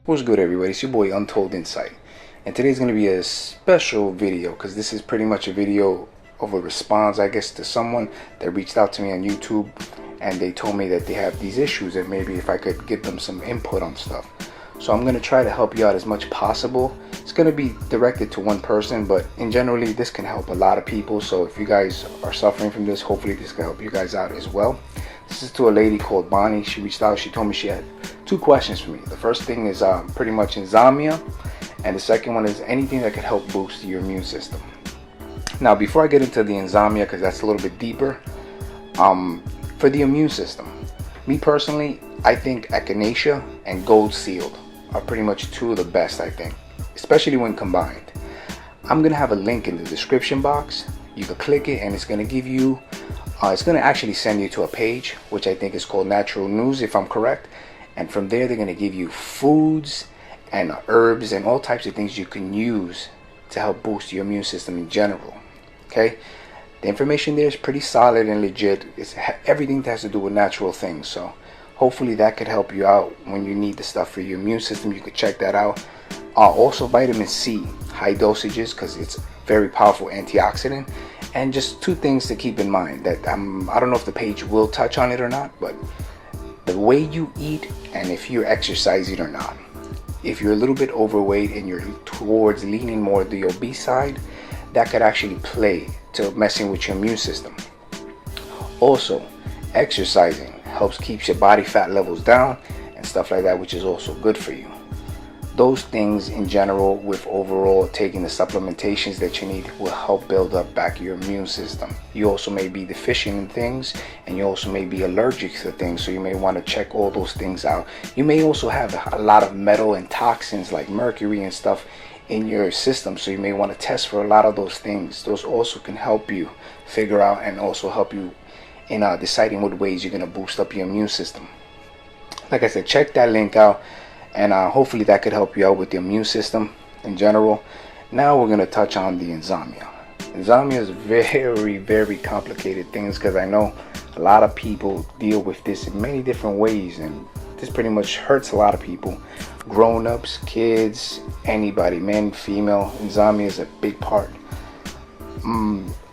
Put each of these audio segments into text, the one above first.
What's good, everybody? It's your boy Untold Insight, and today's going to be a special video because this is pretty much a video of a response, I guess, to someone that reached out to me on YouTube, and they told me that they have these issues and maybe if I could give them some input on stuff. So I'm going to try to help you out as much possible. It's going to be directed to one person, but in generally this can help a lot of people. So if you guys are suffering from this, hopefully this can help you guys out as well. This is to a lady called Bonnie. She reached out. She told me she had two questions for me. The first thing is pretty much insomnia, and the second one is anything that could help boost your immune system. Now, before I get into the insomnia, because that's a little bit deeper, for the immune system, me personally, I think echinacea and gold sealed are pretty much two of the best, I think, especially when combined. I'm gonna have a link in the description box. You can click it and it's gonna give you it's going to actually send you to a page which I think is called Natural News, if I'm correct, and from there they're going to give you foods and herbs and all types of things you can use to help boost your immune system in general. Okay, the information there is pretty solid and legit. It's everything that has to do with natural things, so hopefully that could help you out when you need the stuff for your immune system. You could check that out. Also vitamin C, high dosages, because it's very powerful antioxidant. And just two things to keep in mind that I don't know if the page will touch on it or not, but the way you eat and if you're exercising or not. If you're a little bit overweight and you're towards leaning more the obese side, that could actually play to messing with your immune system. Also, exercising helps keep your body fat levels down and stuff like that, which is also good for you. Those things in general, with overall taking the supplementations that you need, will help build up back your immune system. You also may be deficient in things, and you also may be allergic to things, so you may want to check all those things out. You may also have a lot of metal and toxins like mercury and stuff in your system, so you may want to test for a lot of those things. Those also can help you figure out and also help you in deciding what ways you're going to boost up your immune system. Like I said, check that link out. And hopefully that could help you out with the immune system in general. Now we're going to touch on the insomnia. Insomnia is very, very complicated things, because I know a lot of people deal with this in many different ways, and this pretty much hurts a lot of people. Grown-ups, kids, anybody, men, female. Insomnia is a big part.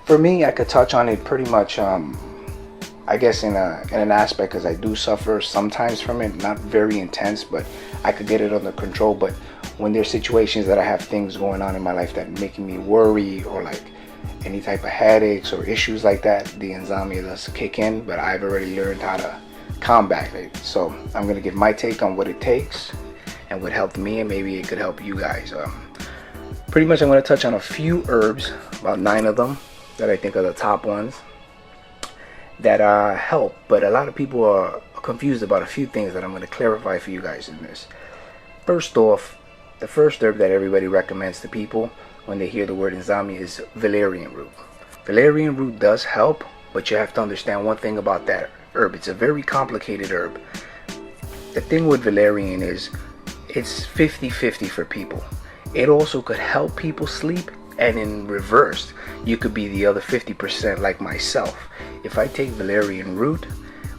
For me, I could touch on it pretty much I guess in an aspect, because I do suffer sometimes from it, not very intense, but I could get it under control. But when there's situations that I have things going on in my life that making me worry, or like any type of headaches or issues like that, the insomnia does kick in. But I've already learned how to combat it, so I'm gonna give my take on what it takes and what helped me, and maybe it could help you guys. Pretty much I'm gonna touch on a few herbs, about 9 of them that I think are the top ones that help, but a lot of people are confused about a few things that I'm going to clarify for you guys in this. First off, the first herb that everybody recommends to people when they hear the word insomnia is valerian root. Valerian root does help, but you have to understand one thing about that herb. It's a very complicated herb. The thing with valerian is it's 50-50 for people. It also could help people sleep, and in reverse, you could be the other 50% like myself. If I take valerian root,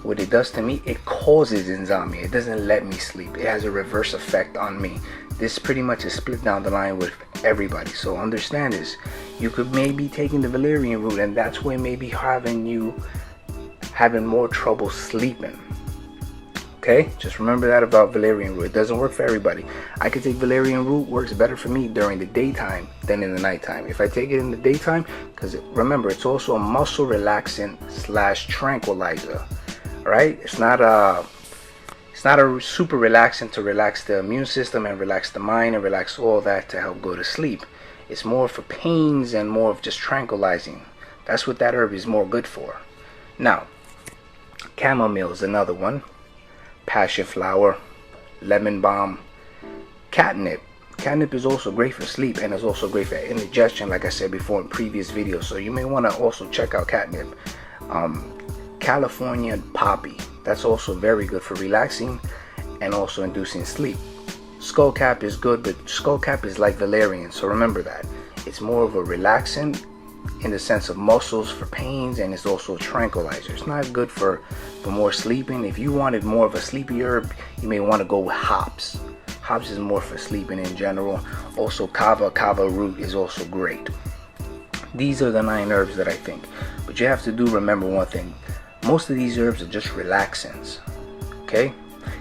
what it does to me, it causes insomnia. It doesn't let me sleep. It has a reverse effect on me. This pretty much is split down the line with everybody. So understand this. You could maybe taking the valerian root, and that's where maybe having more trouble sleeping. Okay, just remember that about valerian root. It doesn't work for everybody. I could take valerian root, works better for me during the daytime than in the nighttime. If I take it in the daytime, because remember, it's also a muscle relaxant / tranquilizer. Right? It's not a super relaxant to relax the immune system and relax the mind and relax all that to help go to sleep. It's more for pains and more of just tranquilizing. That's what that herb is more good for. Now, chamomile is another one. Passion flower, lemon balm, catnip. Catnip is also great for sleep, and is also great for indigestion, like I said before in previous videos. So you may want to also check out catnip. California poppy, that's also very good for relaxing and also inducing sleep. Skullcap is good, but skullcap is like valerian, so remember that. It's more of a relaxant in the sense of muscles for pains, and it's also a tranquilizer. It's not good for more sleeping. If you wanted more of a sleepy herb, you may want to go with hops. Hops is more for sleeping in general. Also kava root is also great. These are the 9 herbs that I think. But you have to remember one thing. Most of these herbs are just relaxants. Okay?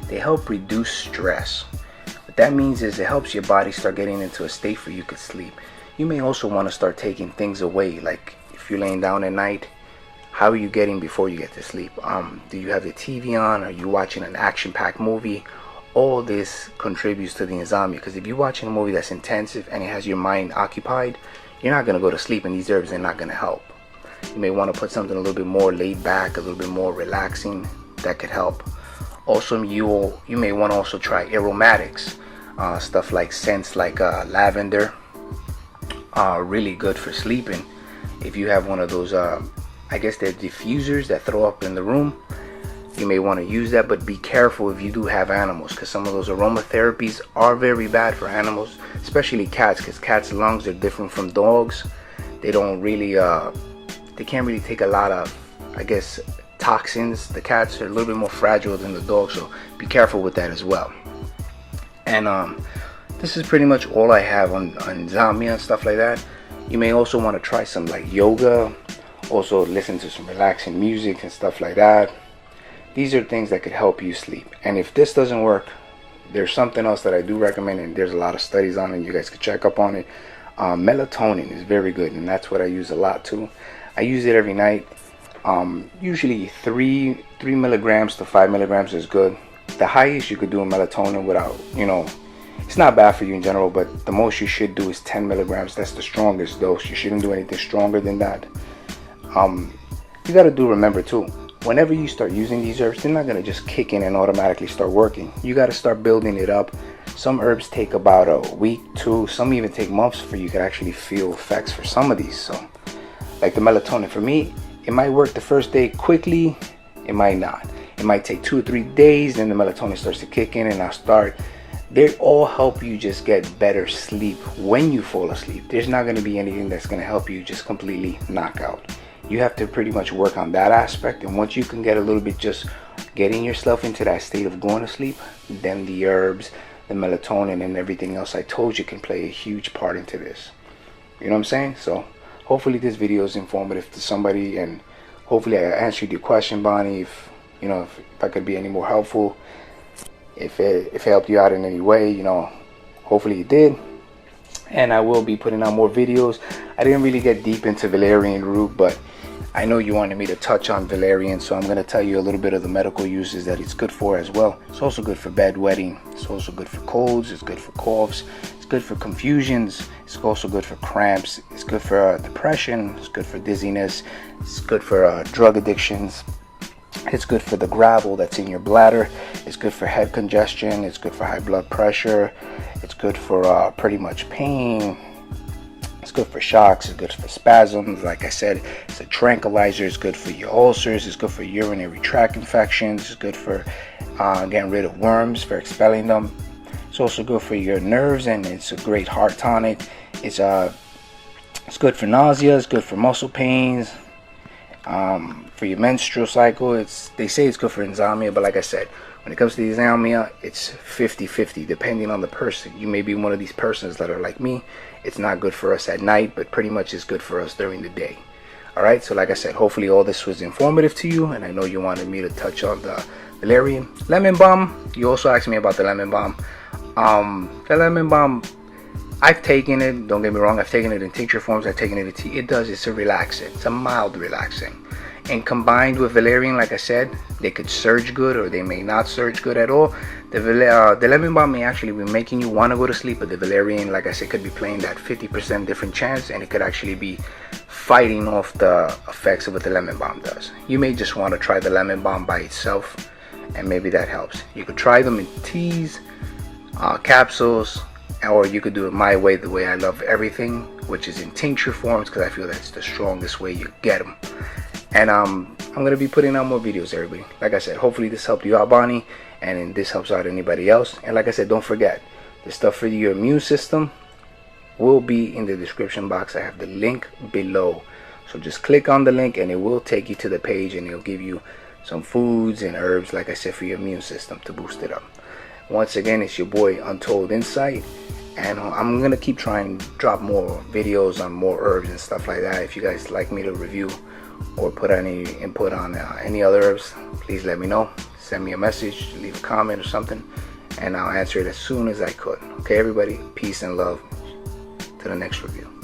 They help reduce stress. What that means is it helps your body start getting into a state where you could sleep. You may also want to start taking things away, like if you're laying down at night, how are you getting before you get to sleep? Do you have the TV on? Are you watching an action-packed movie? All this contributes to the insomnia, because if you're watching a movie that's intensive and it has your mind occupied, you're not going to go to sleep, and these herbs are not going to help. You may want to put something a little bit more laid back, a little bit more relaxing, that could help. Also, you may want to also try aromatics, stuff like scents like lavender, really good for sleeping. If you have one of those, I guess they're diffusers that throw up in the room, you may want to use that, but be careful if you do have animals, because some of those aromatherapies are very bad for animals, especially cats, because cats' lungs are different from dogs. They don't really, they can't really take a lot of, I guess, toxins. The cats are a little bit more fragile than the dogs, so be careful with that as well. And this is pretty much all I have on insomnia and stuff like that. You may also want to try some like yoga, also listen to some relaxing music and stuff like that. These are things that could help you sleep. And if this doesn't work, there's something else that I do recommend, and there's a lot of studies on it. You guys could check up on it. Melatonin is very good, and that's what I use a lot too. I use it every night. Usually 3 milligrams to 5 milligrams is good. The highest you could do in melatonin without, it's not bad for you in general, but the most you should do is 10 milligrams. That's the strongest dose. You shouldn't do anything stronger than that. You got to remember too, whenever you start using these herbs, they're not going to just kick in and automatically start working. You got to start building it up. Some herbs take about a week, 2, some even take months for you to actually feel effects for some of these. So like the melatonin, for me, it might work the first day quickly, it might not. It might take 2 or 3 days, then the melatonin starts to kick in and they all help you just get better sleep when you fall asleep. There's not going to be anything that's going to help you just completely knock out. You have to pretty much work on that aspect, and once you can get a little bit just getting yourself into that state of going to sleep, then the herbs, the melatonin, and everything else I told you can play a huge part into this. You know what I'm saying? So hopefully this video is informative to somebody, and hopefully I answered your question, Bonnie. If I could be any more helpful, if it helped you out in any way, hopefully it did. And I will be putting out more videos. I didn't really get deep into valerian root, but I know you wanted me to touch on valerian, so I'm going to tell you a little bit of the medical uses that it's good for as well. It's also good for bedwetting. It's also good for colds. It's good for coughs. It's good for confusions. It's also good for cramps. It's good for depression. It's good for dizziness. It's good for drug addictions. It's good for the gravel that's in your bladder. It's good for head congestion. It's good for high blood pressure. It's good for pretty much pain. It's good for shocks. It's good for spasms. Like I said, it's a tranquilizer. It's good for your ulcers. It's good for urinary tract infections. It's good for getting rid of worms, for expelling them. It's also good for your nerves, and it's a great heart tonic. It's good for nausea. It's good for muscle pains. For your menstrual cycle, they say it's good for insomnia, but like I said, when it comes to insomnia, it's 50-50 depending on the person. You may be one of these persons that are like me. It's not good for us at night, but pretty much it's good for us during the day. Alright, so like I said, hopefully all this was informative to you, and I know you wanted me to touch on the valerian. Lemon balm, you also asked me about the lemon balm. The lemon balm, I've taken it, don't get me wrong, I've taken it in tincture forms, I've taken it in tea. It's a relaxant. It's a mild relaxing. And combined with valerian, like I said, they could surge good or they may not surge good at all. The lemon balm may actually be making you want to go to sleep, but the valerian, like I said, could be playing that 50% different chance, and it could actually be fighting off the effects of what the lemon balm does. You may just want to try the lemon balm by itself, and maybe that helps. You could try them in teas, capsules, or you could do it my way, the way I love everything, which is in tincture forms, because I feel that's the strongest way you get them. And I'm going to be putting out more videos, everybody. Like I said, hopefully this helped you out, Bonnie, and this helps out anybody else. And like I said, don't forget, the stuff for your immune system will be in the description box. I have the link below. So just click on the link and it will take you to the page, and it'll give you some foods and herbs, like I said, for your immune system to boost it up. Once again, it's your boy Untold Insight, and I'm gonna keep trying to drop more videos on more herbs and stuff like that. If you guys like me to review or put any input on any other herbs, please let me know. Send me a message, leave a comment or something, and I'll answer it as soon as I could. Okay, everybody, peace and love. To the next review.